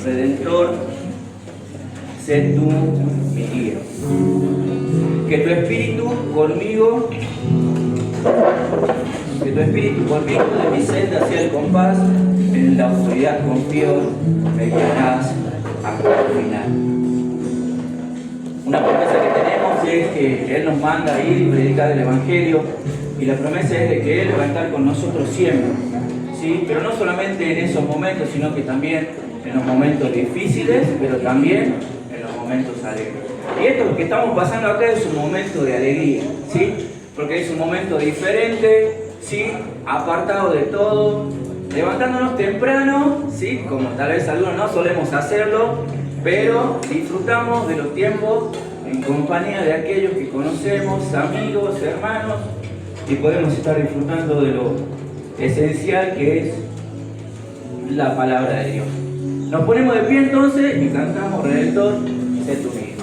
Redentor, sé tú mi guía. Que tu espíritu conmigo de mi senda hacia el compás, en la oscuridad confío, me guiarás hasta el final. Una promesa que tenemos es que Él nos manda a ir y predicar el Evangelio, y la promesa es de que Él va a estar con nosotros siempre, ¿sí? Pero no solamente en esos momentos, sino que también en los momentos difíciles, pero también en los momentos alegres. Y esto que estamos pasando acá es un momento de alegría, ¿sí? Porque es un momento diferente, ¿sí? Apartado de todo, levantándonos temprano, ¿sí? Como tal vez algunos no solemos hacerlo, pero disfrutamos de los tiempos en compañía de aquellos que conocemos, amigos, hermanos, y podemos estar disfrutando de lo esencial que es la palabra de Dios. Nos ponemos de pie entonces y cantamos Redentor, sé tú mismo.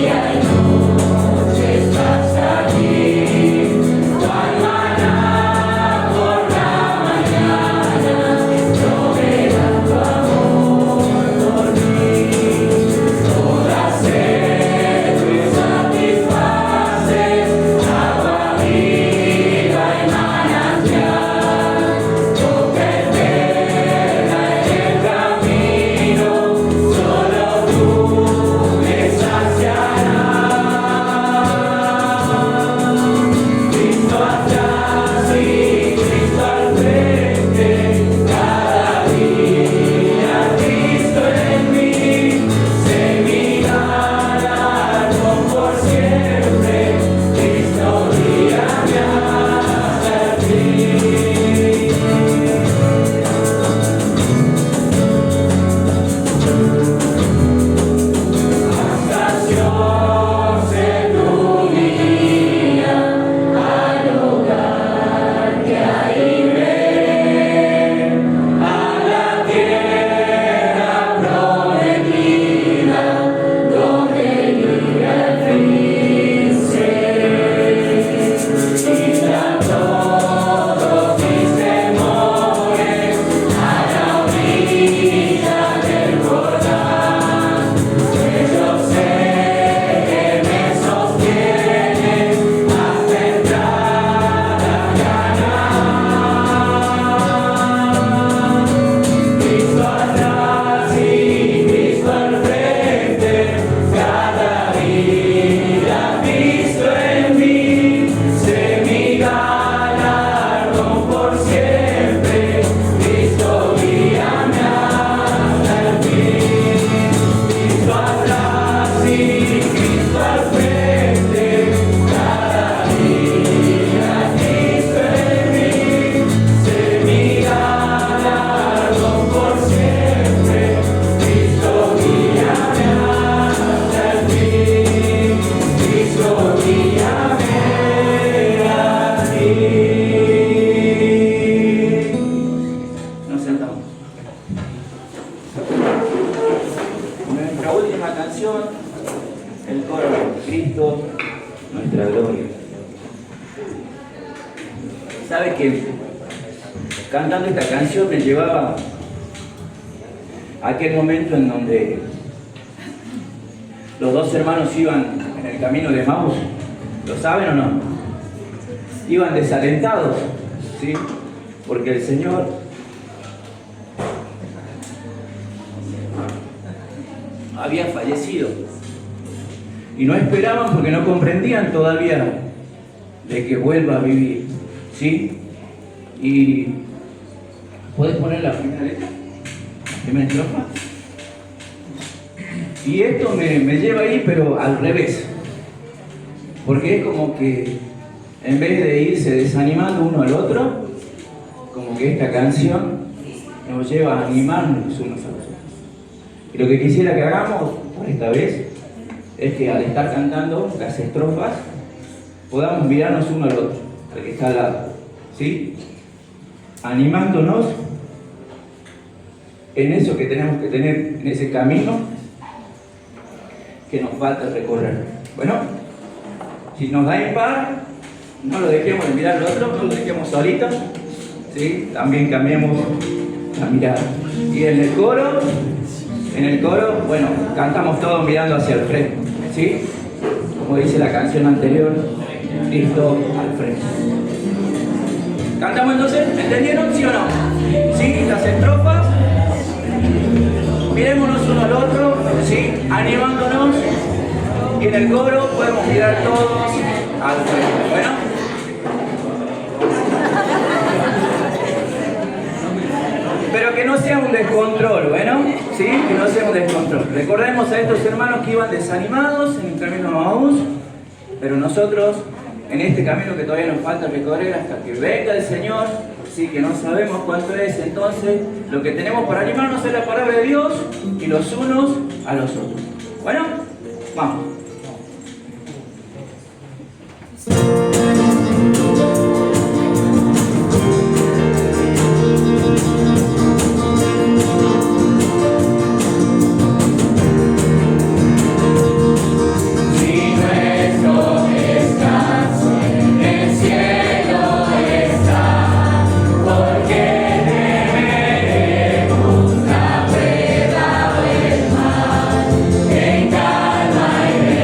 Yeah. El coro de Cristo, nuestra gloria. ¿Sabe que cantando esta canción me llevaba a aquel momento en donde los dos hermanos iban en el camino de Emaús? ¿Lo saben o no? Iban desalentados, ¿sí? Porque el Señor había fallecido y no esperaban porque no comprendían todavía de que vuelva a vivir, ¿sí? Y ¿puedes poner la primera letra? ¿Primera estrofa? Y esto me lleva ahí, pero al revés, porque es como que en vez de irse desanimando uno al otro, como que esta canción nos lleva a animarnos unos a los otros. Y lo que quisiera que hagamos por esta vez es que al estar cantando las estrofas podamos mirarnos uno al otro, al que está al lado, ¿sí? Animándonos en eso que tenemos que tener, en ese camino que nos falta recorrer. Bueno, si nos da impar, no lo dejemos de mirar al otro, no lo dejemos solito, ¿sí? También cambiemos la mirada. Y en el coro, bueno, cantamos todos mirando hacia el frente, ¿sí? Como dice la canción anterior, Cristo al frente. ¿Cantamos entonces? ¿Entendieron? ¿Sí o no? ¿Sí? Las estrofas. Mirémonos uno al otro, ¿sí? Animándonos. Y en el coro podemos mirar todos al frente. ¿Bueno? Pero que no sea un descontrol, ¿bueno? ¿Sí? Que no sea un descontrol. Recordemos a estos hermanos que iban desanimados en el camino a Emaús, pero nosotros, en este camino que todavía nos falta recorrer hasta que venga el Señor, sí, que no sabemos cuánto es, entonces lo que tenemos para animarnos es la palabra de Dios y los unos a los otros. Bueno, vamos. En calma y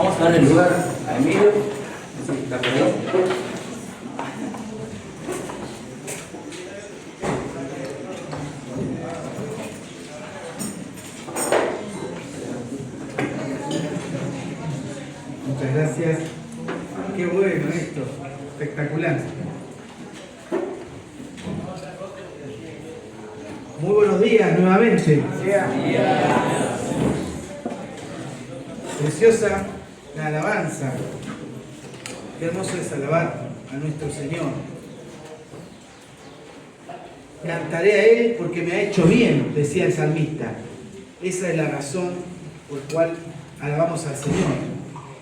Vamos a darle lugar a Emilio. ¿Está por ahí? Muchas gracias. Qué bueno esto, espectacular. Muy buenos días nuevamente. Preciosa la alabanza. Qué hermoso es alabar a nuestro Señor. Cantaré a Él porque me ha hecho bien, decía el salmista. Esa es la razón por la cual alabamos al Señor.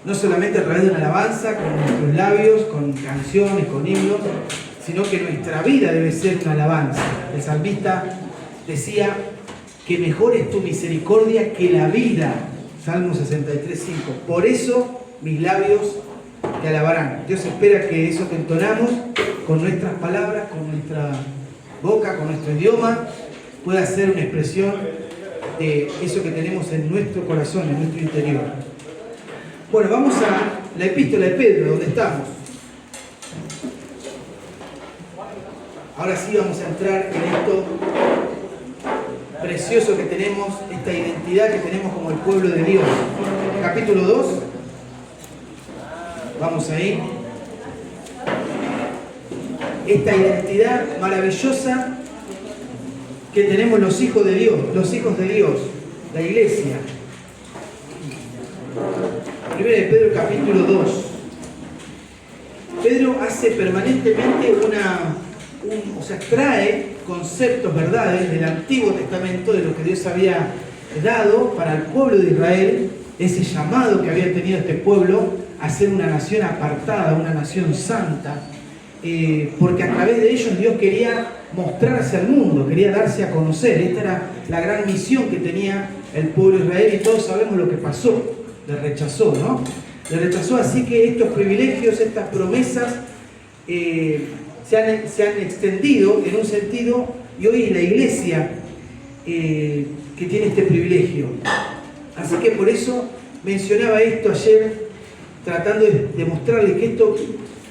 No solamente a través de una alabanza, con nuestros labios, con canciones, con himnos, sino que nuestra vida debe ser una alabanza. El salmista decía que mejor es tu misericordia que la vida. Salmo 63:5. Por eso mis labios te alabarán. Dios espera que eso que entonamos con nuestras palabras, con nuestra boca, con nuestro idioma, pueda ser una expresión de eso que tenemos en nuestro corazón, en nuestro interior. Bueno, vamos a la epístola de Pedro, donde estamos. Ahora sí vamos a entrar en esto precioso que tenemos, esta identidad que tenemos como el pueblo de Dios. Capítulo 2. Vamos ahí. Esta identidad maravillosa que tenemos los hijos de Dios, la iglesia. Primera de Pedro, capítulo 2. Pedro hace permanentemente trae conceptos, verdades del Antiguo Testamento, de lo que Dios había dado para el pueblo de Israel, ese llamado que había tenido este pueblo a ser una nación apartada, una nación santa, porque a través de ellos Dios quería mostrarse al mundo, quería darse a conocer. Esta era la gran misión que tenía el pueblo de Israel y todos sabemos lo que pasó. Le rechazó, ¿no? Le rechazó, así que estos privilegios, estas promesas se han extendido en un sentido, y hoy es la iglesia que tiene este privilegio. Así que por eso mencionaba esto ayer, tratando de mostrarles que esto,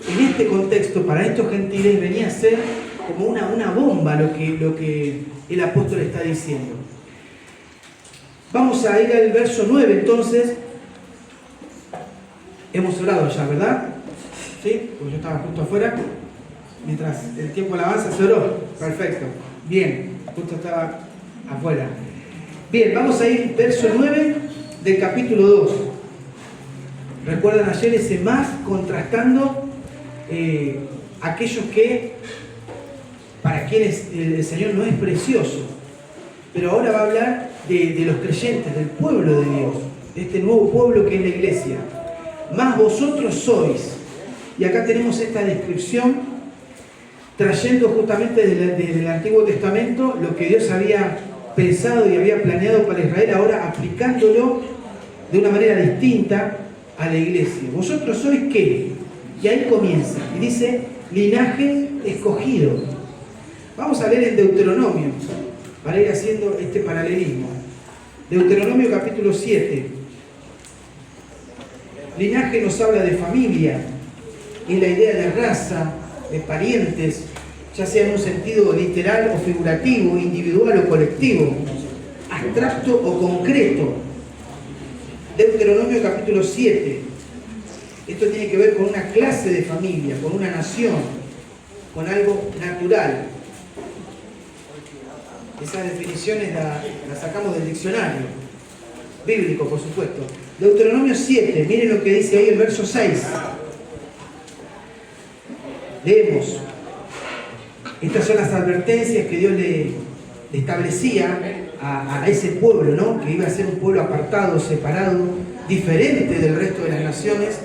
en este contexto, para estos gentiles, venía a ser como una bomba lo que el apóstol está diciendo. Vamos a ir al verso 9 entonces. Hemos orado ya, ¿verdad? ¿Sí? Porque yo estaba justo afuera. Mientras el tiempo avanza, se oró. Perfecto. Bien, justo estaba afuera. Bien, vamos a ir verso 9 del capítulo 2. Recuerdan ayer ese más contrastando aquellos que, para quienes el Señor no es precioso. Pero ahora va a hablar de los creyentes, del pueblo de Dios, de este nuevo pueblo que es la iglesia. Más vosotros sois. Y acá tenemos esta descripción trayendo justamente desde el Antiguo Testamento lo que Dios había pensado y había planeado para Israel, ahora aplicándolo de una manera distinta a la iglesia. ¿Vosotros sois qué? Y ahí comienza. Y dice, linaje escogido. Vamos a leer el Deuteronomio para ir haciendo este paralelismo. Deuteronomio capítulo 7. Linaje nos habla de familia, es la idea de raza, de parientes, ya sea en un sentido literal o figurativo, individual o colectivo, abstracto o concreto. Deuteronomio capítulo 7. Esto tiene que ver con una clase de familia, con una nación, con algo natural. Esas definiciones las sacamos del diccionario bíblico, por supuesto. Deuteronomio 7, miren lo que dice ahí el verso 6. Leemos. Estas son las advertencias que Dios le establecía a ese pueblo, ¿no? Que iba a ser un pueblo apartado, separado, diferente del resto de las naciones,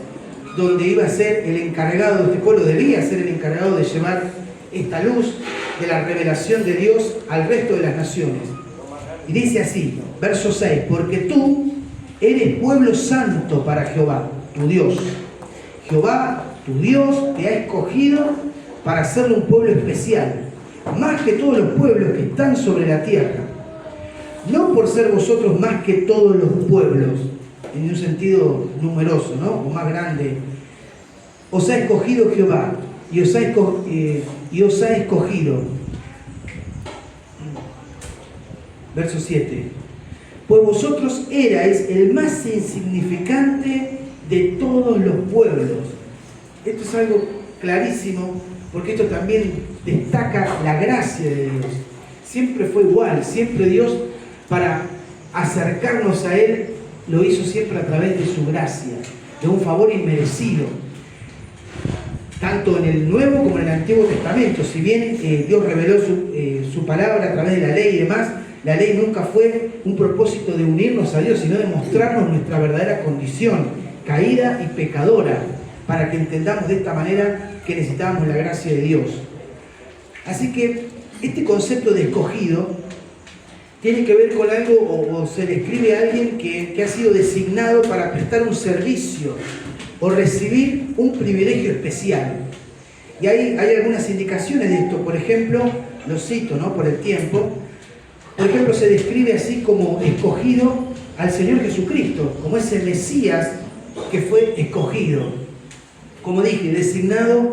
donde iba a ser el encargado, este pueblo debía ser el encargado de llevar esta luz de la revelación de Dios al resto de las naciones. Y dice así, verso 6, porque tú eres pueblo santo para Jehová, tu Dios. Jehová, tu Dios, te ha escogido para hacerle un pueblo especial, más que todos los pueblos que están sobre la tierra. No por ser vosotros más que todos los pueblos, en un sentido numeroso, ¿no? O más grande. Os ha escogido Jehová y os ha escogido. Verso 7. Pues vosotros erais el más insignificante de todos los pueblos. Esto es algo clarísimo, porque esto también destaca la gracia de Dios. Siempre fue igual, siempre Dios, para acercarnos a Él, lo hizo siempre a través de su gracia, de un favor inmerecido, tanto en el Nuevo como en el Antiguo Testamento. Si bien Dios reveló su palabra a través de la ley y demás, la ley nunca fue un propósito de unirnos a Dios, sino de mostrarnos nuestra verdadera condición, caída y pecadora, para que entendamos de esta manera que necesitábamos la gracia de Dios. Así que este concepto de escogido tiene que ver con algo, o se describe a alguien que ha sido designado para prestar un servicio o recibir un privilegio especial. Y hay algunas indicaciones de esto. Por ejemplo, lo cito, ¿no?, por el tiempo. Por ejemplo, se describe así como escogido al Señor Jesucristo, como ese Mesías que fue escogido. Como dije, designado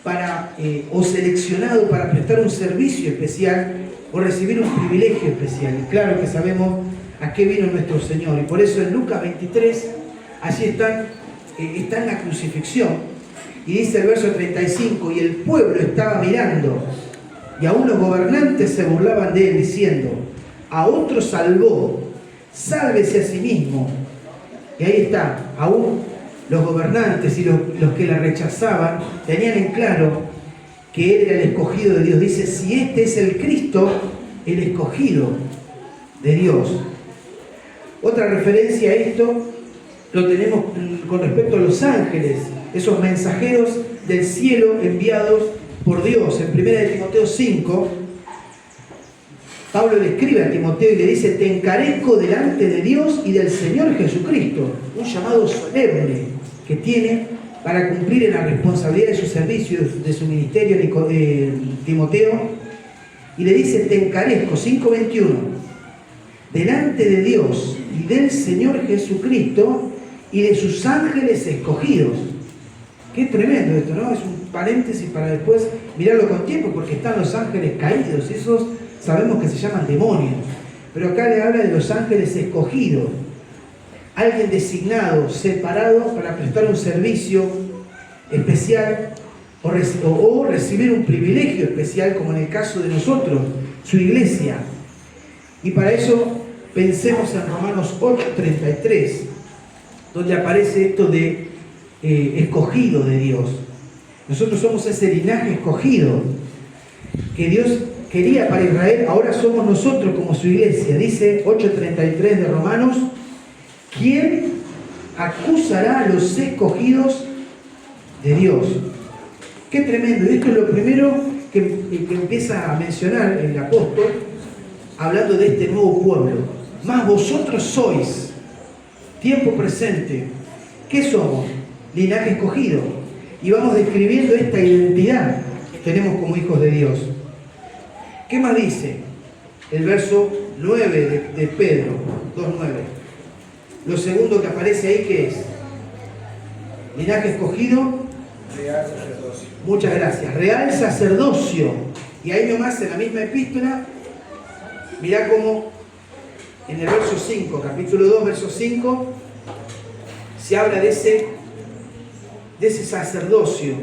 para, o seleccionado para prestar un servicio especial o recibir un privilegio especial. Y claro que sabemos a qué vino nuestro Señor. Y por eso en Lucas 23, allí está en la crucifixión. Y dice el verso 35, y el pueblo estaba mirando, y aún los gobernantes se burlaban de él, diciendo, a otro salvó, sálvese a sí mismo. Y ahí está, aún los gobernantes y los que la rechazaban tenían en claro que él era el escogido de Dios. Dice, si este es el Cristo, el escogido de Dios. Otra referencia a esto lo tenemos con respecto a los ángeles, esos mensajeros del cielo enviados por Dios. En 1 Timoteo 5, Pablo le escribe a Timoteo y le dice, te encarezco delante de Dios y del Señor Jesucristo, un llamado solemne que tiene para cumplir en la responsabilidad de su servicio, de su ministerio, Timoteo, y le dice, te encarezco, 5:21, delante de Dios y del Señor Jesucristo y de sus ángeles escogidos. Qué tremendo esto, ¿no? Es un paréntesis para después mirarlo con tiempo, porque están los ángeles caídos, esos sabemos que se llaman demonios, pero acá le habla de los ángeles escogidos, alguien designado, separado para prestar un servicio especial o recibir un privilegio especial, como en el caso de nosotros, su iglesia. Y para eso pensemos en Romanos 8:33, donde aparece esto de escogido de Dios. Nosotros somos ese linaje escogido que Dios quería para Israel, ahora somos nosotros como su iglesia. Dice 8:33 de Romanos, ¿quién acusará a los escogidos de Dios? Qué tremendo. Esto es lo primero que empieza a mencionar el apóstol, hablando de este nuevo pueblo. Más vosotros sois, tiempo presente. ¿Qué somos? Linaje escogido. Y vamos describiendo esta identidad que tenemos como hijos de Dios. ¿Qué más dice? El verso 9 de Pedro 2:9. Lo segundo que aparece ahí, ¿qué es? Linaje escogido. Real sacerdocio. Muchas gracias. Real sacerdocio. Y ahí nomás en la misma epístola, mirá cómo en el verso 5, capítulo 2, verso 5, se habla de ese sacerdocio.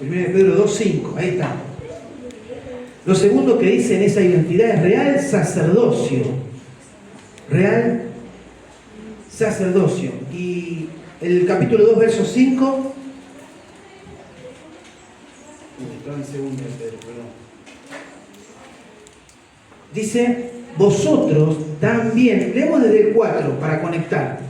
1 Pedro 2:5, ahí está. Lo segundo que dice en esa identidad es real sacerdocio. Real sacerdocio. Y el capítulo 2, verso 5. Estaba en segunda, Pedro, perdón. Dice, vosotros también, leemos desde el 4 para conectar.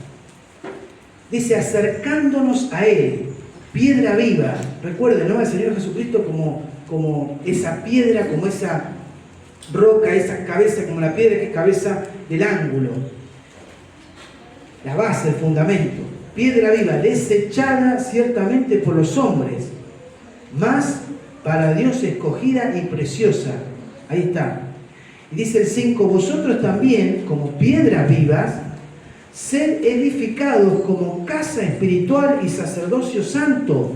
Dice, acercándonos a Él, piedra viva. Recuerden, ¿no?, al Señor Jesucristo como esa piedra, como esa roca, esa cabeza, como la piedra que es cabeza del ángulo, la base, el fundamento. Piedra viva, desechada ciertamente por los hombres, mas para Dios escogida y preciosa. Ahí está. Y dice el 5, vosotros también, como piedras vivas, sed edificados como casa espiritual y sacerdocio santo,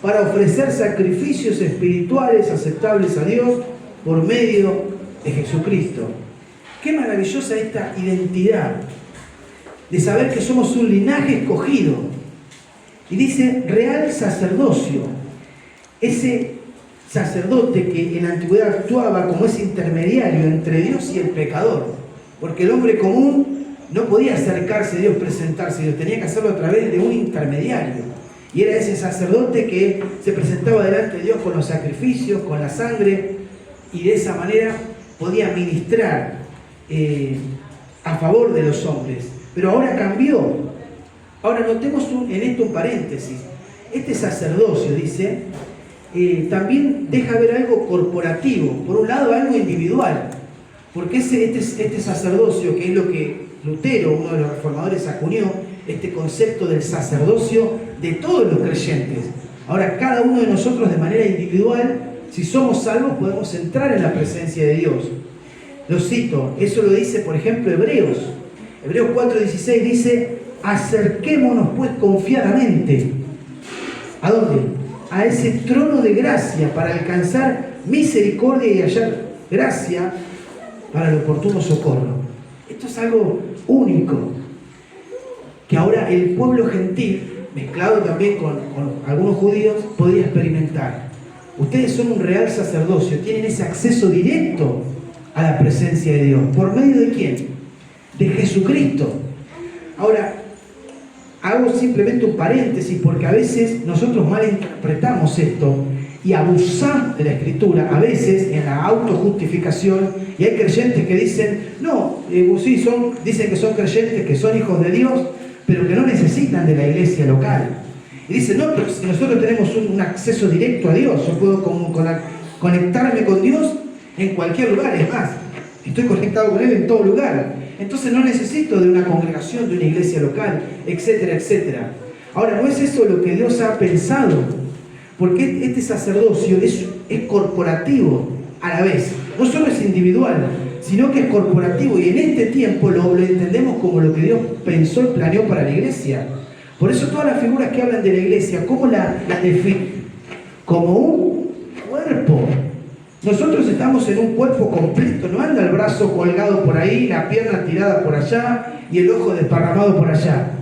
para ofrecer sacrificios espirituales aceptables a Dios por medio de Jesucristo. Qué maravillosa esta identidad de saber que somos un linaje escogido. Y dice real sacerdocio. Ese sacerdote que en la antigüedad actuaba como ese intermediario entre Dios y el pecador. Porque el hombre común no podía acercarse a Dios, presentarse a Dios, tenía que hacerlo a través de un intermediario. Y era ese sacerdote que se presentaba delante de Dios con los sacrificios, con la sangre, y de esa manera podía ministrar a favor de los hombres. Pero ahora cambió. Ahora notemos en esto un paréntesis. Este sacerdocio, dice, también deja ver algo corporativo. Por un lado, algo individual. Porque este sacerdocio, que es lo que Lutero, uno de los reformadores, acuñó, este concepto del sacerdocio de todos los creyentes. Ahora, cada uno de nosotros de manera individual, si somos salvos, podemos entrar en la presencia de Dios. Lo cito, eso lo dice, por ejemplo, Hebreos 4:16 dice, acerquémonos pues confiadamente. ¿A dónde? A ese trono de gracia para alcanzar misericordia y hallar gracia para el oportuno socorro. Esto es algo único, que ahora el pueblo gentil, mezclado también con algunos judíos, podría experimentar. Ustedes son un real sacerdocio, tienen ese acceso directo a la presencia de Dios. ¿Por medio de quién? De Jesucristo. Ahora, hago simplemente un paréntesis porque a veces nosotros malinterpretamos esto y abusamos de la Escritura, a veces en la autojustificación, y hay creyentes que dicen, no, sí, dicen que son creyentes, que son hijos de Dios, pero que no necesitan de la iglesia local. Y dicen, no, pero si nosotros tenemos un acceso directo a Dios, yo puedo conectarme con Dios en cualquier lugar, es más, estoy conectado con Él en todo lugar. Entonces no necesito de una congregación, de una iglesia local, etcétera, etcétera. Ahora, no es eso lo que Dios ha pensado, porque este sacerdocio es corporativo a la vez. No solo es individual, sino que es corporativo. Y en este tiempo lo entendemos como lo que Dios pensó y planeó para la iglesia. Por eso todas las figuras que hablan de la iglesia, ¿cómo la definen? Como un cuerpo. Nosotros estamos en un cuerpo completo, no anda el brazo colgado por ahí, la pierna tirada por allá y el ojo desparramado por allá.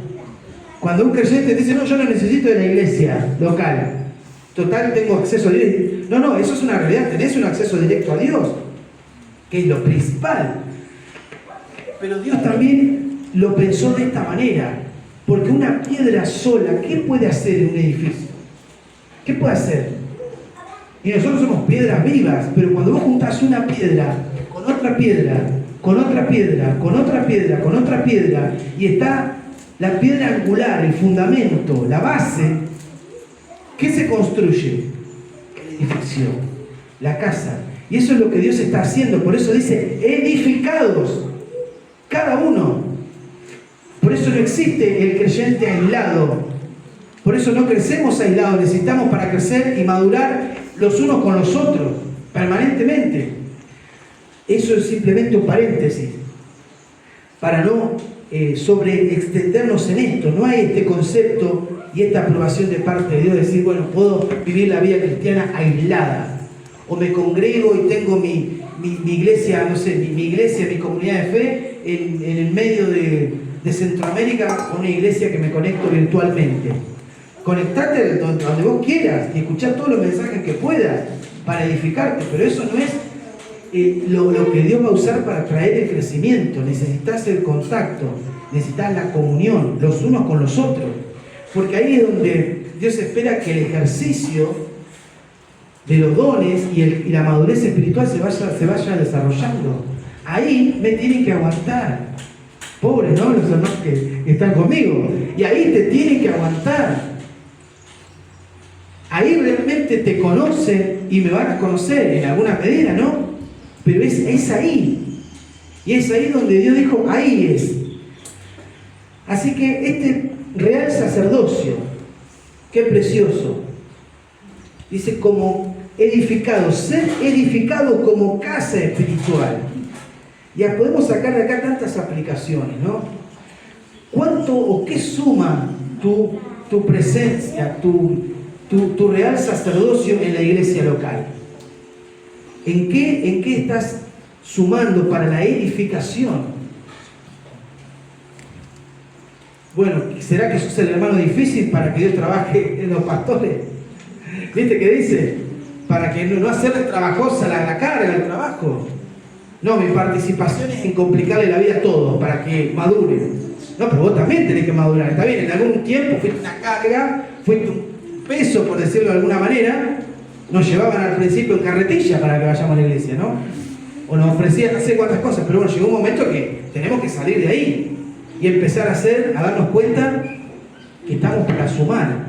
Cuando un creyente dice, no, yo no necesito de la iglesia local, total, tengo acceso directo. No, eso es una realidad, tenés un acceso directo a Dios, que es lo principal. Pero Dios también lo pensó de esta manera, porque una piedra sola, ¿qué puede hacer en un edificio? ¿Qué puede hacer? Y nosotros somos piedras vivas, pero cuando vos juntás una piedra con otra piedra, con otra piedra, con otra piedra, con otra piedra, y está la piedra angular, el fundamento, la base, ¿qué se construye? El edificio, la casa. Y eso es lo que Dios está haciendo, por eso dice, edificados, cada uno. Por eso no existe el creyente aislado. Por eso no crecemos aislados, necesitamos para crecer y madurar los unos con los otros, permanentemente. Eso es simplemente un paréntesis, para no sobreextendernos en esto. No hay este concepto y esta aprobación de parte de Dios, de decir, bueno, puedo vivir la vida cristiana aislada, o me congrego y tengo mi iglesia, no sé, mi iglesia, mi comunidad de fe en el medio de Centroamérica, o una iglesia que me conecto virtualmente. Conectate donde vos quieras y escuchar todos los mensajes que puedas para edificarte, pero eso no es lo que Dios va a usar para traer el crecimiento. Necesitas el contacto, necesitas la comunión, los unos con los otros, porque ahí es donde Dios espera que el ejercicio de los dones y la madurez espiritual se vaya desarrollando. Ahí me tienen que aguantar. Pobres, ¿no? Los hermanos que están conmigo. Y ahí te tienen que aguantar. Ahí realmente te conocen y me van a conocer en alguna medida, ¿no? Pero es ahí. Y es ahí donde Dios dijo, ahí es. Así que este real sacerdocio, qué precioso. Dice, como edificado, ser edificado como casa espiritual. Ya podemos sacar de acá tantas aplicaciones, ¿no? ¿Cuánto o qué suma tu presencia, tu real sacerdocio en la iglesia local? ¿En qué estás sumando para la edificación? Bueno, ¿será que sos el hermano difícil para que Dios trabaje en los pastores? ¿Viste qué dice? Para que no hacerle trabajosa la carga del trabajo. No, mi participación es en complicarle la vida a todos para que maduren. No, pero vos también tenés que madurar. Está bien, en algún tiempo fuiste una carga, fuiste un peso, por decirlo de alguna manera. Nos llevaban al principio en carretilla para que vayamos a la iglesia, ¿no? O nos ofrecían no sé cuántas cosas, pero bueno, llegó un momento que tenemos que salir de ahí y empezar a darnos cuenta que estamos para sumar,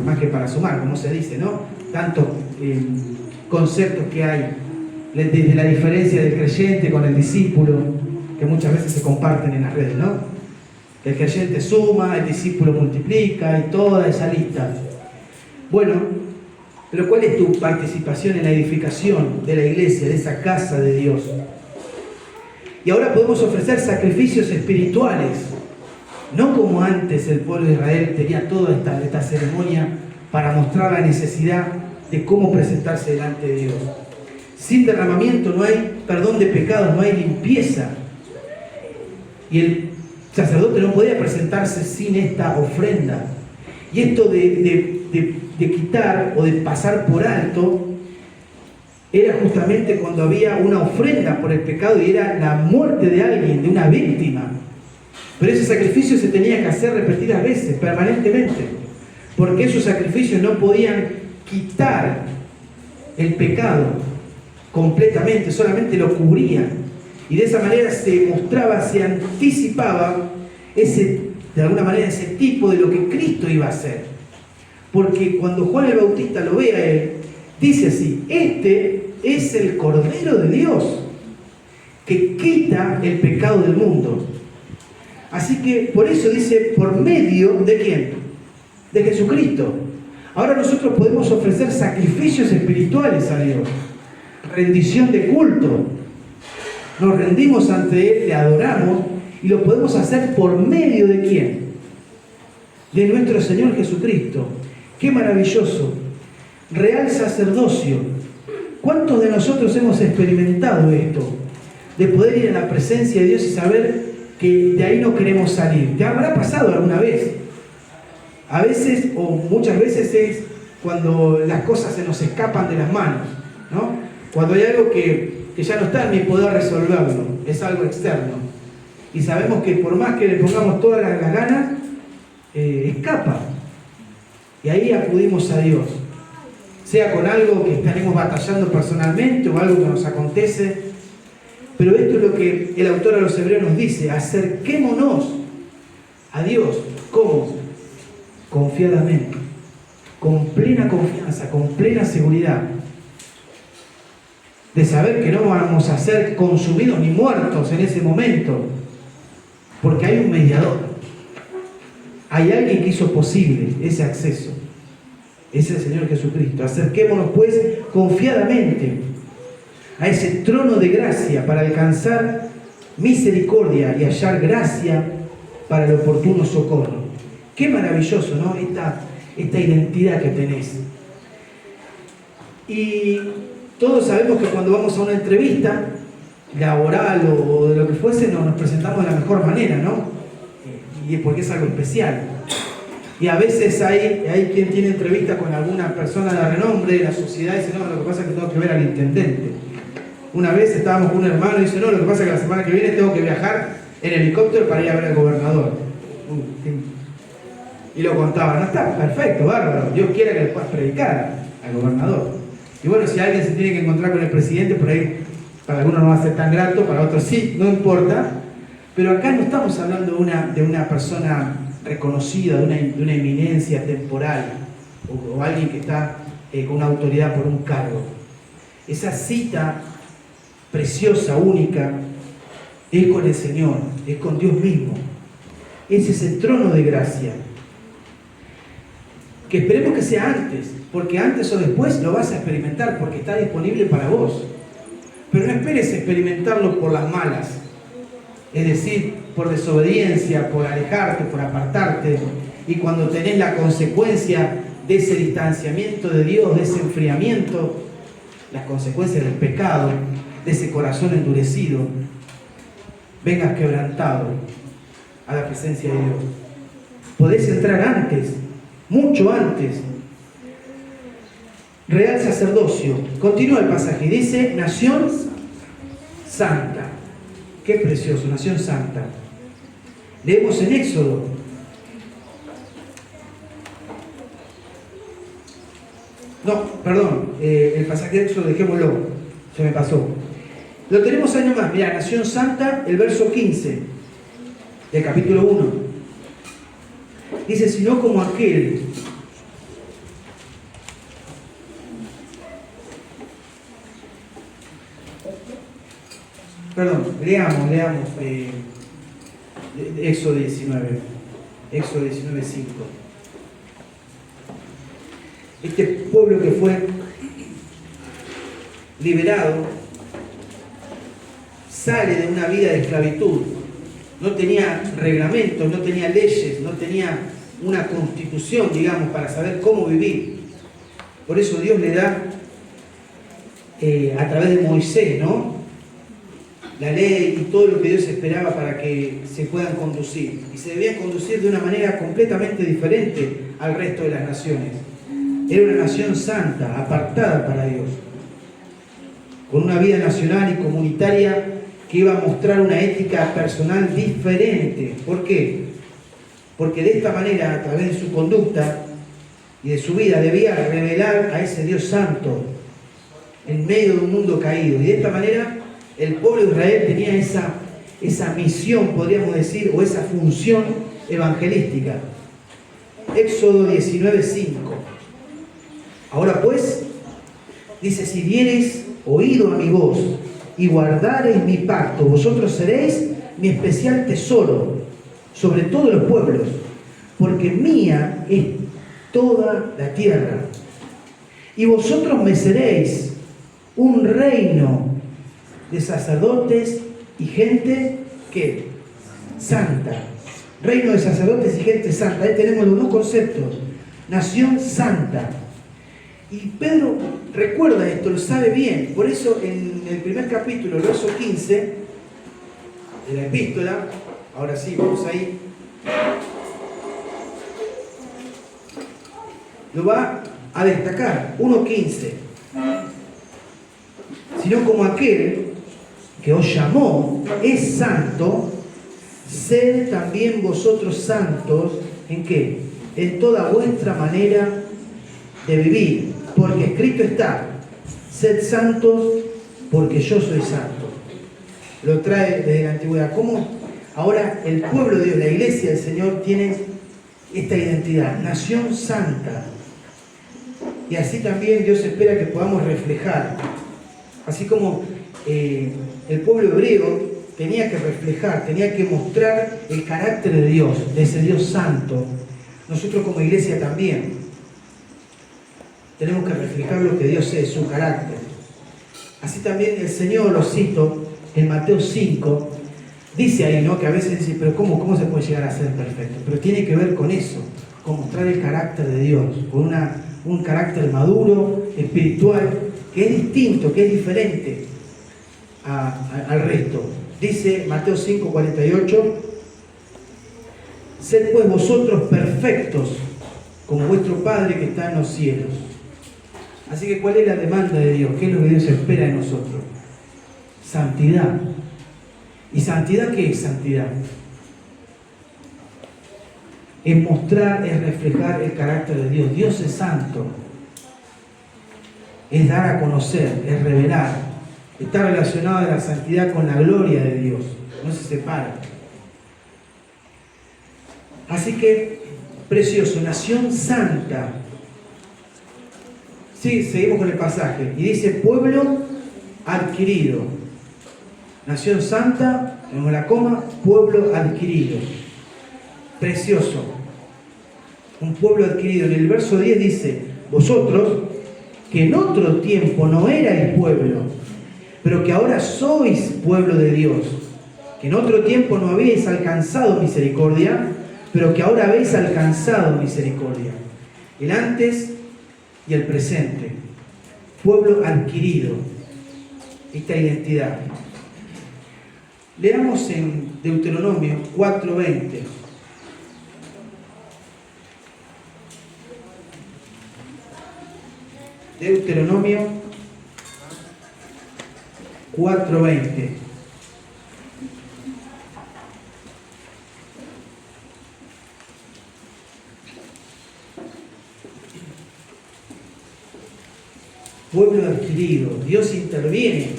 más que para sumar, como se dice, ¿no? Tantos conceptos que hay, desde la diferencia del creyente con el discípulo, que muchas veces se comparten en las redes, ¿no? El creyente suma, el discípulo multiplica y toda esa lista. Bueno, pero ¿cuál es tu participación en la edificación de la iglesia, de esa casa de Dios? Y ahora podemos ofrecer sacrificios espirituales, no como antes el pueblo de Israel tenía toda esta ceremonia para mostrar la necesidad de cómo presentarse delante de Dios. Sin derramamiento no hay perdón de pecados, no hay limpieza. Y el sacerdote no podía presentarse sin esta ofrenda. Y esto de quitar o de pasar por alto era justamente cuando había una ofrenda por el pecado y era la muerte de alguien, de una víctima. Pero ese sacrificio se tenía que hacer repetidas veces, permanentemente, porque esos sacrificios no podían quitar el pecado completamente, solamente lo cubrían. Y de esa manera se mostraba, se anticipaba de alguna manera ese tipo de lo que Cristo iba a hacer. Porque cuando Juan el Bautista lo ve a él, dice así: este es el Cordero de Dios que quita el pecado del mundo. Así que por eso dice, por medio de ¿quién? De Jesucristo. Ahora nosotros podemos ofrecer sacrificios espirituales a Dios, rendición de culto. Nos rendimos ante Él, le adoramos y lo podemos hacer por medio de ¿quién? De nuestro Señor Jesucristo. ¡Qué maravilloso! Real sacerdocio. ¿Cuántos de nosotros hemos experimentado esto? De poder ir a la presencia de Dios y saber que de ahí no queremos salir. ¿Te habrá pasado alguna vez? A veces, o muchas veces, es cuando las cosas se nos escapan de las manos, ¿no? Cuando hay algo que ya no está en mi poder resolverlo, es algo externo. Y sabemos que por más que le pongamos todas las ganas, escapa. Y ahí acudimos a Dios. Sea con algo que estaremos batallando personalmente o algo que nos acontece. Pero esto es lo que el autor a los Hebreos nos dice: acerquémonos a Dios. ¿Cómo? Confiadamente, con plena confianza, con plena seguridad, de saber que no vamos a ser consumidos ni muertos en ese momento, porque hay un mediador, hay alguien que hizo posible ese acceso, es el Señor Jesucristo. Acerquémonos pues confiadamente a ese trono de gracia para alcanzar misericordia y hallar gracia para el oportuno socorro. Qué maravilloso, ¿no? Esta identidad que tenés. Y todos sabemos que cuando vamos a una entrevista laboral o de lo que fuese, nos presentamos de la mejor manera, ¿no? Y es porque es algo especial. Y a veces hay quien tiene entrevista con alguna persona de renombre de la sociedad y dice: no, lo que pasa es que tengo que ver al intendente. Una vez estábamos con un hermano y dice: no, lo que pasa es que la semana que viene tengo que viajar en helicóptero para ir a ver al gobernador. Y lo contaba. No, está perfecto, bárbaro. Dios quiera que le puedas predicar al gobernador. Y bueno, si alguien se tiene que encontrar con el presidente, por ahí para algunos no va a ser tan grato, para otros sí, no importa. Pero acá no estamos hablando de una persona reconocida, de una eminencia temporal, o alguien que está con una autoridad por un cargo. Esa cita preciosa, única, es con el Señor, es con Dios mismo. Ese es el trono de gracia. que esperemos que sea antes, porque antes o después lo vas a experimentar, porque está disponible para vos. Pero no esperes experimentarlo por las malas, es decir, por desobediencia, por alejarte, por apartarte, y cuando tenés la consecuencia de ese distanciamiento de Dios, de ese enfriamiento, las consecuencias del pecado, de ese corazón endurecido, vengas quebrantado a la presencia de Dios. Podés entrar antes, mucho antes. Real sacerdocio. Continúa el pasaje y dice, nación santa. Qué precioso, nación santa. Leemos en Éxodo. No, perdón, el pasaje de Éxodo dejémoslo, se me pasó. Lo tenemos ahí nomás, mirá, nación santa, el verso 15 del capítulo 1. Dice, sino como aquel leamos Éxodo 19, Éxodo 19, 5. Este pueblo que fue liberado sale de una vida de esclavitud. No tenía reglamentos, no tenía leyes, no tenía una constitución, digamos, para saber cómo vivir. Por eso Dios le da, a través de Moisés, ¿no?, la ley y todo lo que Dios esperaba para que se puedan conducir. Y se debían conducir de una manera completamente diferente al resto de las naciones. Era una nación santa, apartada para Dios, con una vida nacional y comunitaria que iba a mostrar una ética personal diferente. ¿Por qué? Porque de esta manera, a través de su conducta y de su vida, debía revelar a ese Dios santo en medio de un mundo caído. Y de esta manera, el pueblo de Israel tenía esa misión, podríamos decir, o esa función evangelística. Éxodo 19:5. Ahora pues, dice, si diereis oído a mi voz y guardareis mi pacto, vosotros seréis mi especial tesoro sobre todos los pueblos, porque mía es toda la tierra. Y vosotros me seréis un reino de sacerdotes y gente, ¿qué? Santa. Reino de sacerdotes y gente santa. Ahí tenemos los dos conceptos. Nación santa. Y Pedro recuerda esto, lo sabe bien. Por eso en el primer capítulo, el verso 15 de la epístola, ahora sí, vamos ahí, lo va a destacar. 1:15. Sino como aquel que os llamó es santo, sed también vosotros santos, ¿en qué? En toda vuestra manera de vivir, porque escrito está, sed santos porque yo soy santo. Lo trae desde la antigüedad. ¿Cómo? Ahora el pueblo de Dios, la iglesia del Señor, tiene esta identidad, nación santa. Y así también Dios espera que podamos reflejar, así como el pueblo hebreo tenía que reflejar, tenía que mostrar el carácter de Dios, de ese Dios santo. Nosotros como iglesia también tenemos que reflejar lo que Dios es, su carácter. Así también el Señor, lo cito, en Mateo 5, dice ahí, ¿no?, que a veces dice, pero ¿cómo se puede llegar a ser perfecto? Pero tiene que ver con eso, con mostrar el carácter de Dios, con un carácter maduro, espiritual, que es distinto, que es diferente al resto. Dice Mateo 5:48, sed pues vosotros perfectos, como vuestro Padre que está en los cielos. Así que, ¿cuál es la demanda de Dios? ¿Qué es lo que Dios espera de nosotros? Santidad. ¿Y santidad qué es santidad? Es mostrar, es reflejar el carácter de Dios. Dios es santo. Es dar a conocer, es revelar. Está relacionada la santidad con la gloria de Dios. No se separa. Así que, precioso, nación santa. Sí, seguimos con el pasaje. Y dice, pueblo adquirido. Nación santa, tenemos la coma, pueblo adquirido. Precioso. un pueblo adquirido. En el verso 10 dice, vosotros, que en otro tiempo no erais pueblo, pero que ahora sois pueblo de Dios, que en otro tiempo no habíais alcanzado misericordia, pero que ahora habéis alcanzado misericordia. El antes y el presente. Pueblo adquirido. Esta identidad. Leamos en Deuteronomio 4:20. Deuteronomio 4:20. Pueblo adquirido, Dios interviene,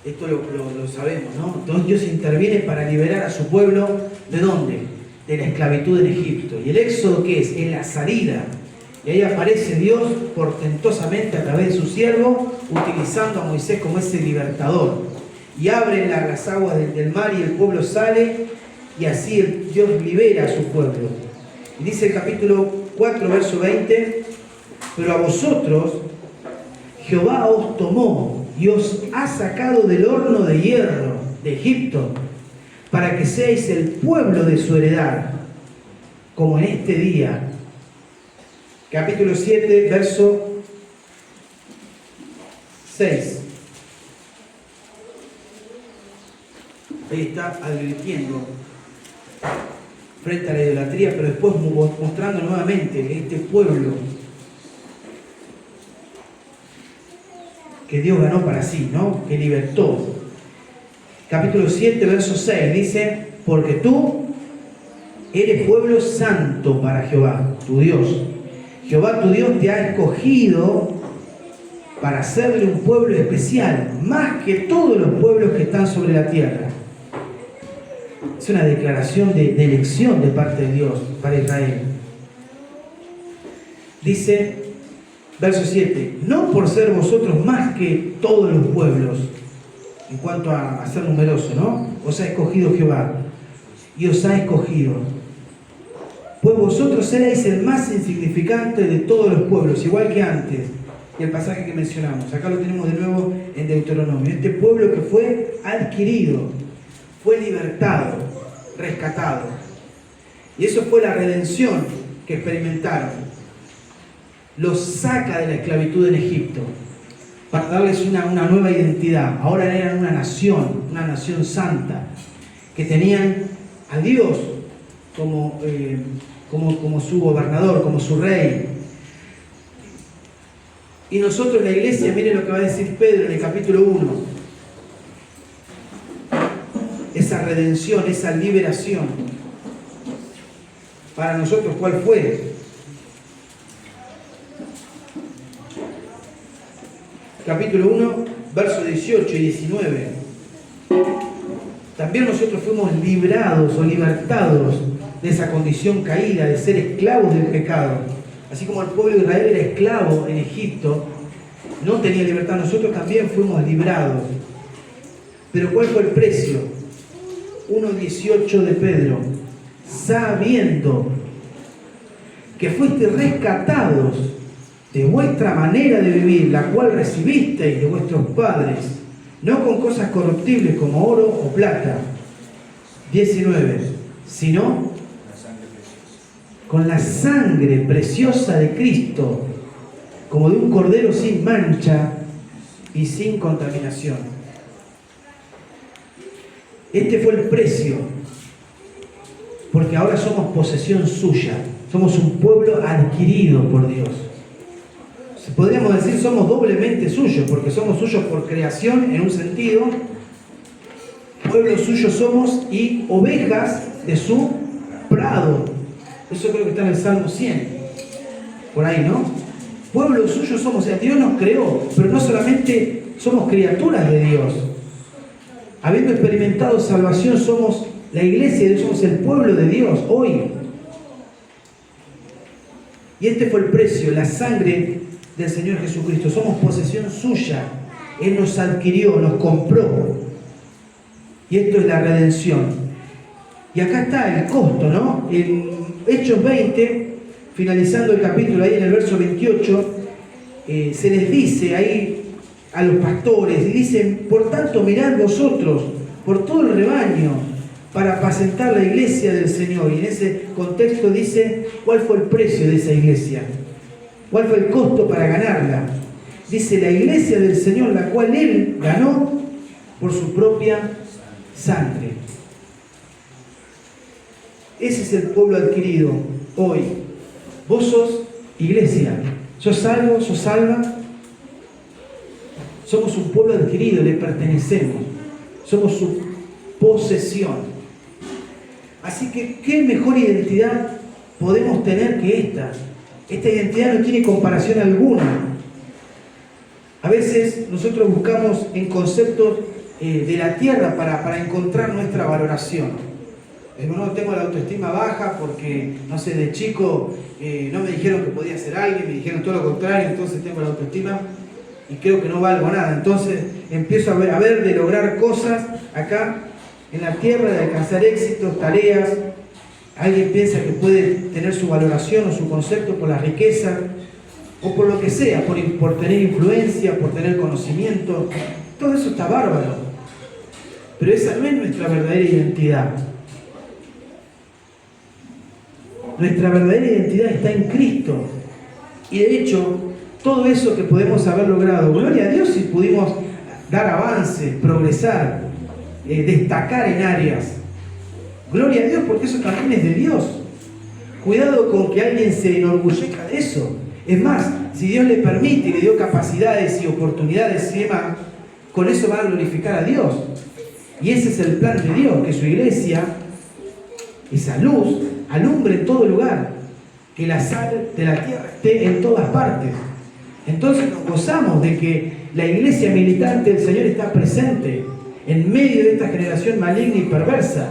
esto lo sabemos, ¿no? Entonces Dios interviene para liberar a su pueblo, ¿de dónde? De la esclavitud en Egipto. ¿Y el éxodo qué es? Es la salida. Y ahí aparece Dios portentosamente a través de su siervo, utilizando a Moisés como ese libertador. Y abre las aguas del mar y el pueblo sale, y así Dios libera a su pueblo. Y dice el capítulo 4, verso 20, pero a vosotros Jehová os tomó y os ha sacado del horno de hierro de Egipto, para que seáis el pueblo de su heredad, como en este día. Capítulo 7, verso 6. Ahí está advirtiendo frente a la idolatría, pero después mostrando nuevamente este pueblo que Dios ganó para sí, ¿no? Que libertó. Capítulo 7, verso 6 dice, porque tú eres pueblo santo para Jehová, tu Dios. Jehová tu Dios te ha escogido para hacerle un pueblo especial, más que todos los pueblos que están sobre la tierra. Es una declaración de elección de parte de Dios para Israel. Dice, verso 7, no por ser vosotros más que todos los pueblos, en cuanto a ser numeroso, ¿no? Os ha escogido Jehová, y os ha escogido. Pues vosotros erais el más insignificante de todos los pueblos, igual que antes. Y el pasaje que mencionamos, acá lo tenemos de nuevo en Deuteronomio. Este pueblo que fue adquirido, fue libertado, rescatado. Y eso fue la redención que experimentaron. Los saca de la esclavitud en Egipto para darles una nueva identidad. Ahora eran una nación santa, que tenían a Dios como su gobernador, como su rey. Y nosotros, la iglesia, miren lo que va a decir Pedro en el capítulo 1. Esa redención, esa liberación. Para nosotros, ¿cuál fue? Capítulo 1, versos 18 y 19. También nosotros fuimos librados o libertados de esa condición caída, de ser esclavos del pecado. Así como el pueblo de Israel era esclavo en Egipto, no tenía libertad, nosotros también fuimos librados. Pero ¿cuál fue el precio? 1:18 de Pedro. Sabiendo que fuisteis rescatados de vuestra manera de vivir, la cual recibisteis de vuestros padres, no con cosas corruptibles como oro o plata, 19, sino con la sangre preciosa de Cristo, como de un cordero sin mancha y sin contaminación. Este fue el precio, porque ahora somos posesión suya, somos un pueblo adquirido por Dios. Podríamos decir somos doblemente suyos, porque somos suyos por creación en un sentido, pueblo suyo somos y ovejas de su prado. Eso creo que está en el Salmo 100, por ahí, ¿no? Pueblo suyo somos, o sea, Dios nos creó, pero no solamente somos criaturas de Dios. Habiendo experimentado salvación, somos la iglesia de Dios, somos el pueblo de Dios hoy. Y este fue el precio, la sangre del Señor Jesucristo. Somos posesión suya. Él nos adquirió, nos compró. Y esto es la redención. Y acá está el costo, ¿no? En Hechos 20 finalizando el capítulo, ahí en el verso 28, se les dice ahí a los pastores, y dicen: por tanto, mirad vosotros por todo el rebaño para apacentar la iglesia del Señor. Y en ese contexto dice cuál fue el precio de esa iglesia, cuál fue el costo para ganarla. Dice: la iglesia del Señor, la cual Él ganó por su propia sangre. Ese es el pueblo adquirido hoy. Vos sos iglesia. ¿Sos salvo? ¿Sos salva? Somos un pueblo adquirido, le pertenecemos. Somos su posesión. Así que, ¿qué mejor identidad podemos tener que esta? Esta identidad no tiene comparación alguna. A veces nosotros buscamos en conceptos de la tierra para encontrar nuestra valoración. No tengo la autoestima baja porque, no sé, de chico no me dijeron que podía ser alguien, me dijeron todo lo contrario, entonces tengo la autoestima y creo que no valgo nada. Entonces empiezo a ver de lograr cosas acá en la tierra, de alcanzar éxitos, tareas. Alguien piensa que puede tener su valoración o su concepto por la riqueza o por lo que sea, por tener influencia, por tener conocimiento. Todo eso está bárbaro, pero esa no es nuestra verdadera identidad. Nuestra verdadera identidad está en Cristo. Y de hecho, todo eso que podemos haber logrado, gloria a Dios si pudimos dar avances, progresar, destacar en áreas. Gloria a Dios, porque eso también es de Dios. Cuidado con que alguien se enorgullezca de eso. Es más, si Dios le permite y le dio capacidades y oportunidades y demás, con eso va a glorificar a Dios. Y ese es el plan de Dios, que su iglesia, esa luz, alumbre en todo lugar, que la sal de la tierra esté en todas partes. Entonces nos gozamos de que la iglesia militante del Señor está presente en medio de esta generación maligna y perversa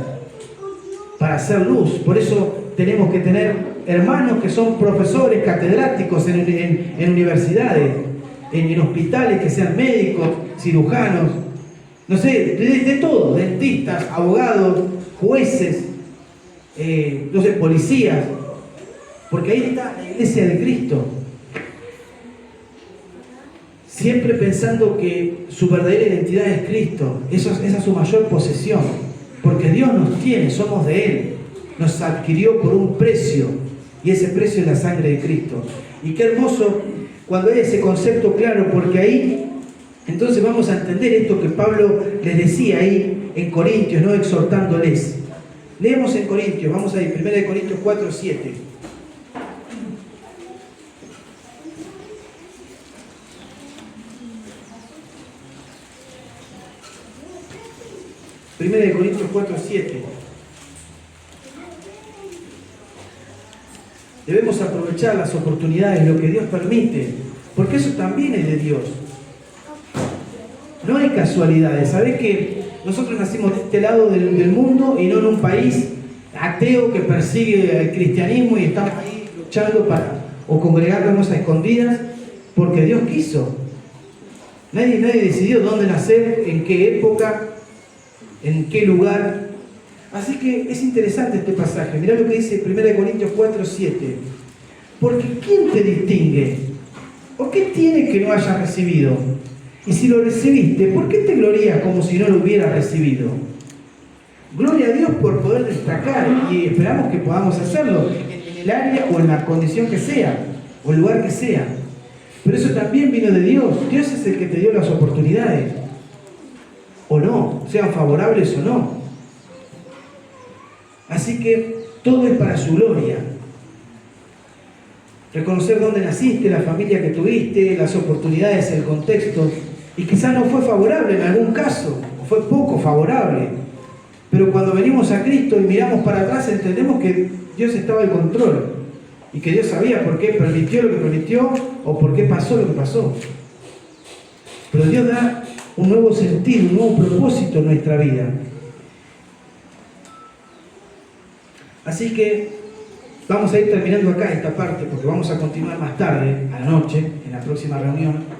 para hacer luz. Por eso tenemos que tener hermanos que son profesores, catedráticos en universidades, en hospitales, que sean médicos, cirujanos, no sé, de todo, dentistas, abogados, jueces, no sé, policías, porque ahí está la iglesia de Cristo, siempre pensando que su verdadera identidad es Cristo. Esa es su mayor posesión, porque Dios nos tiene, somos de Él, nos adquirió por un precio, y ese precio es la sangre de Cristo. Y qué hermoso cuando hay ese concepto claro, porque ahí entonces vamos a entender esto que Pablo les decía ahí en Corintios, ¿no? Exhortándoles. Leemos en Corintios, vamos a ir, 1 Corintios 4, 7. Primera de Corintios 4, 7. Debemos aprovechar las oportunidades, lo que Dios permite, porque eso también es de Dios. No hay casualidades. ¿Sabés que nosotros nacimos de este lado del mundo y no en un país ateo que persigue el cristianismo y estamos ahí luchando o congregarnos a escondidas? Porque Dios quiso. Nadie decidió dónde nacer, en qué época, en qué lugar. Así que es interesante este pasaje. Mirá lo que dice 1 Corintios 4, 7. Porque ¿quién te distingue? ¿O qué tienes que no hayas recibido? Y si lo recibiste, ¿por qué te glorías como si no lo hubieras recibido? Gloria a Dios por poder destacar, y esperamos que podamos hacerlo en el área o en la condición que sea, o el lugar que sea. Pero eso también vino de Dios. Dios es el que te dio las oportunidades. O no, sean favorables o no. Así que todo es para su gloria. Reconocer dónde naciste, la familia que tuviste, las oportunidades, el contexto. Y quizás no fue favorable en algún caso, o fue poco favorable. Pero cuando venimos a Cristo y miramos para atrás, entendemos que Dios estaba al control. Y que Dios sabía por qué permitió lo que permitió, o por qué pasó lo que pasó. Pero Dios da un nuevo sentido, un nuevo propósito en nuestra vida. Así que vamos a ir terminando acá esta parte, porque vamos a continuar más tarde, a la noche, en la próxima reunión.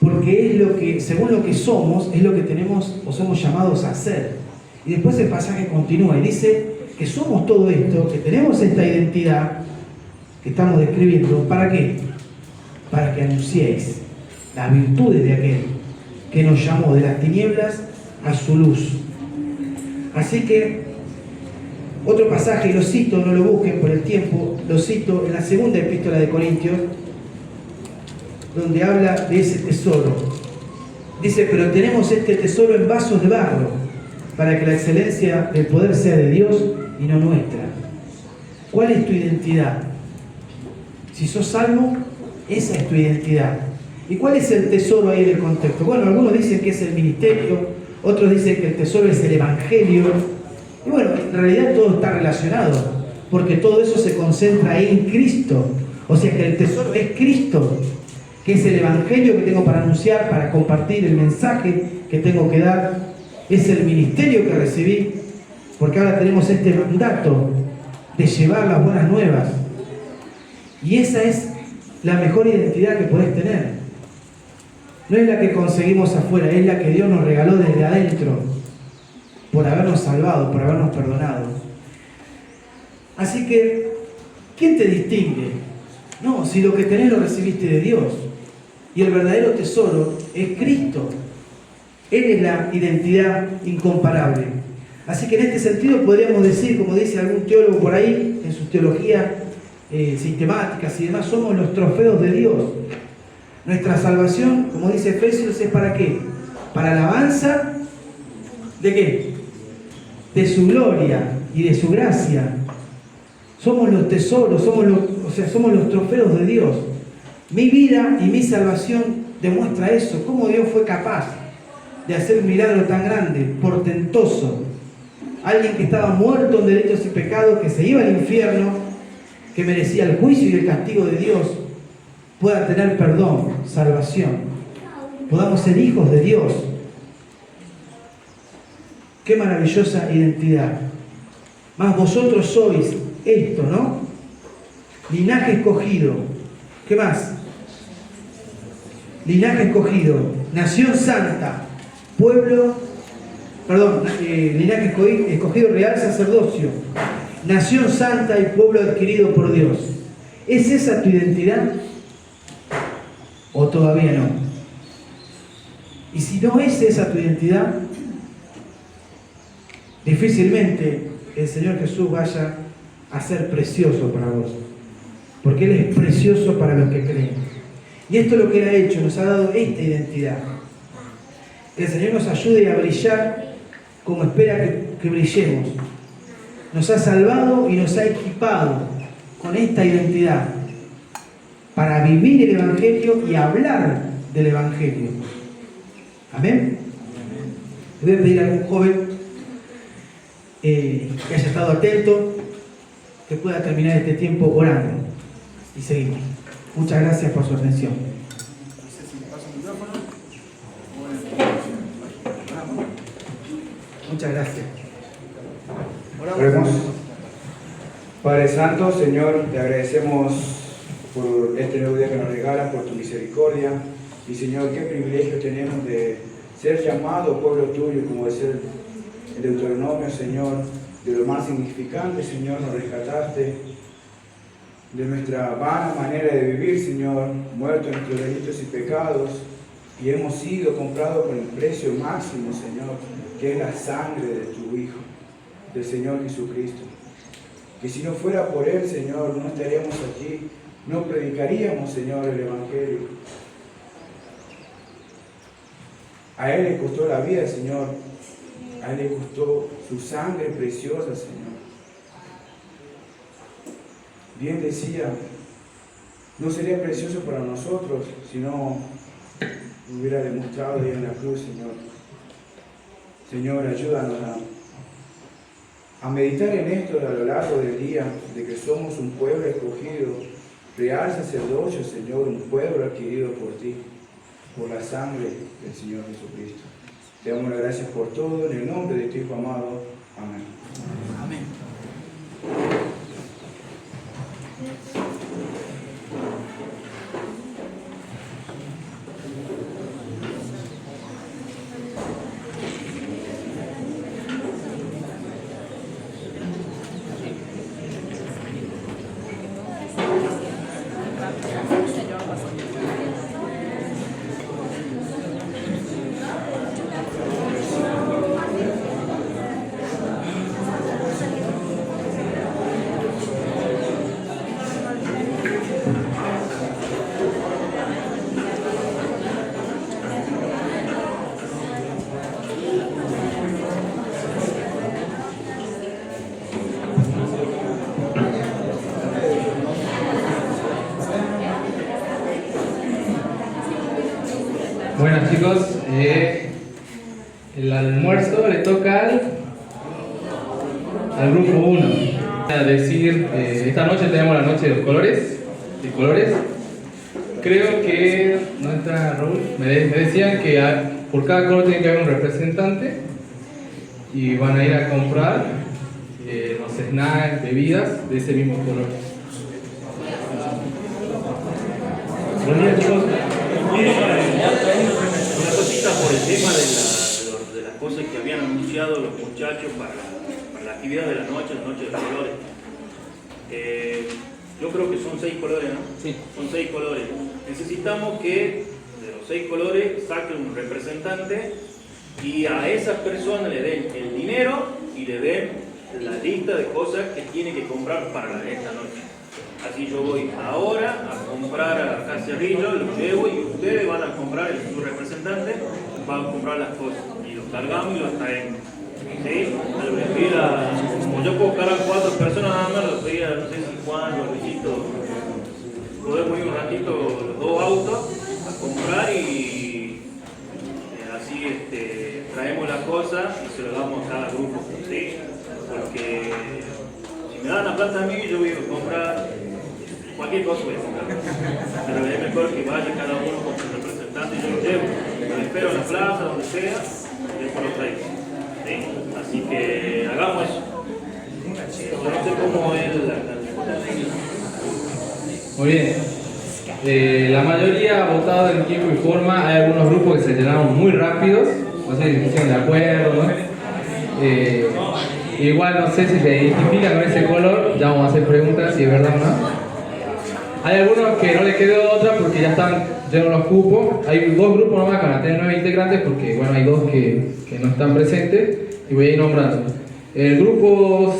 Porque es lo que, según lo que somos, es lo que tenemos o somos llamados a hacer. Y después el pasaje continúa y dice que somos todo esto, que tenemos esta identidad, que estamos describiendo, ¿para qué? Para que anunciéis las virtudes de aquel que nos llamó de las tinieblas a su luz. Así que, otro pasaje, lo cito, no lo busquen por el tiempo, lo cito en la segunda epístola de Corintios, donde habla de ese tesoro. Dice, pero tenemos este tesoro en vasos de barro, para que la excelencia del poder sea de Dios y no nuestra. ¿Cuál es tu identidad? Si sos salvo, esa es tu identidad. ¿Y cuál es el tesoro ahí del contexto? Bueno, algunos dicen que es el ministerio, otros dicen que el tesoro es el evangelio. Y bueno, en realidad todo está relacionado, porque todo eso se concentra en Cristo. O sea que el tesoro es Cristo, que es el evangelio que tengo para anunciar, para compartir el mensaje que tengo que dar. Es el ministerio que recibí, porque ahora tenemos este mandato de llevar las buenas nuevas. Y esa es la mejor identidad que podés tener. No es la que conseguimos afuera, es la que Dios nos regaló desde adentro, por habernos salvado, por habernos perdonado. Así que, ¿quién te distingue? No, si lo que tenés lo recibiste de Dios. Y el verdadero tesoro es Cristo. Él es la identidad incomparable. Así que en este sentido podríamos decir, como dice algún teólogo por ahí, en sus teologías sistemáticas y demás, somos los trofeos de Dios. Nuestra salvación, como dice Efesios, es ¿para qué? Para alabanza ¿de qué? De su gloria y de su gracia. Somos los tesoros, somos los trofeos de Dios. Mi vida y mi salvación demuestra eso, cómo Dios fue capaz de hacer un milagro tan grande, portentoso. Alguien que estaba muerto en delitos y pecados, que se iba al infierno, que merecía el juicio y el castigo de Dios, pueda tener perdón, salvación. Podamos ser hijos de Dios. Qué maravillosa identidad. Más vosotros sois esto, ¿no? Linaje escogido. ¿Qué más? Linaje escogido, nación santa, linaje escogido, real sacerdocio, nación santa y pueblo adquirido por Dios. ¿Es esa tu identidad? ¿O todavía no? Y si no es esa tu identidad, difícilmente el Señor Jesús vaya a ser precioso para vos, porque Él es precioso para los que creen. Y esto es lo que Él ha hecho, nos ha dado esta identidad. Que el Señor nos ayude a brillar como espera que brillemos. Nos ha salvado y nos ha equipado con esta identidad para vivir el Evangelio y hablar del Evangelio. ¿Amén? Le voy a pedir a algún joven que haya estado atento, que pueda terminar este tiempo orando. Y seguimos. Muchas gracias por su atención. Muchas gracias. Oremos. Padre Santo, Señor, te agradecemos por este nuevo día que nos regalas, por tu misericordia. Y Señor, qué privilegio tenemos de ser llamados pueblo tuyo, como es el Deuteronomio, Señor, de lo más significante, Señor, nos rescataste de nuestra vana manera de vivir, Señor, muertos en nuestros delitos y pecados, y hemos sido comprados con el precio máximo, Señor, que es la sangre de tu Hijo, del Señor Jesucristo. Que si no fuera por Él, Señor, no estaríamos aquí, no predicaríamos, Señor, el Evangelio. A Él le costó la vida, Señor, a Él le costó su sangre preciosa, Señor. Bien decía, no sería precioso para nosotros si no hubiera demostrado ahí en la cruz, Señor. Señor, ayúdanos a meditar en esto a lo largo del día, de que somos un pueblo escogido, real sacerdocio, Señor, un pueblo adquirido por ti, por la sangre del Señor Jesucristo. Te damos las gracias por todo, en el nombre de tu Hijo amado. Amén. Amén. chicos. El almuerzo le toca al grupo 1. A decir, esta noche tenemos la noche de los colores. Creo que, ¿no entra Raúl? Me decían que por cada color tiene que haber un representante y van a ir a comprar los snacks, bebidas de ese mismo color. Buen día, chicos. Una cosita por el tema de las cosas que habían anunciado los muchachos para la actividad de la noche de los colores. Yo creo que son 6 colores, ¿no? Sí. Son 6 colores. Necesitamos que de los 6 colores saquen un representante y a esas personas le den el dinero y le den la lista de cosas que tiene que comprar para esta noche. Así yo voy ahora a comprar a Cacerrillo, lo llevo y ustedes van a comprar, su representante va a comprar las cosas y los cargamos y los traemos. ¿Sí? Les pedí como yo puedo cargar 4 personas nada más, les pedí a, no sé si Juan o Luisito, podemos ir un ratito los 2 autos a comprar y así traemos las cosas y se lo damos a cada grupo. ¿Sí? Porque si me dan la plata a mí, yo voy a comprar cualquier cosa, voy a comprar. Pero es mejor que vaya cada uno con su representante y yo lo llevo. Lo espero en la plaza, donde sea, y después lo traigo. ¿Sí? Así que hagamos eso. Yo no sé cómo es Muy bien. La mayoría ha votado en tiempo y forma. Hay algunos grupos que se llenaron muy rápidos. No sé si se pusieron de acuerdo, ¿no? Igual no sé si se identifican con ese color. Ya vamos a hacer preguntas si es verdad o no. Hay algunos que no les quedó otra porque ya están llenos los cupos. Hay 2 grupos nomás que van a tener 9 integrantes porque bueno, hay 2 que no están presentes y voy a ir nombrando. El grupo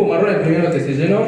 marrón, el primero que se llenó,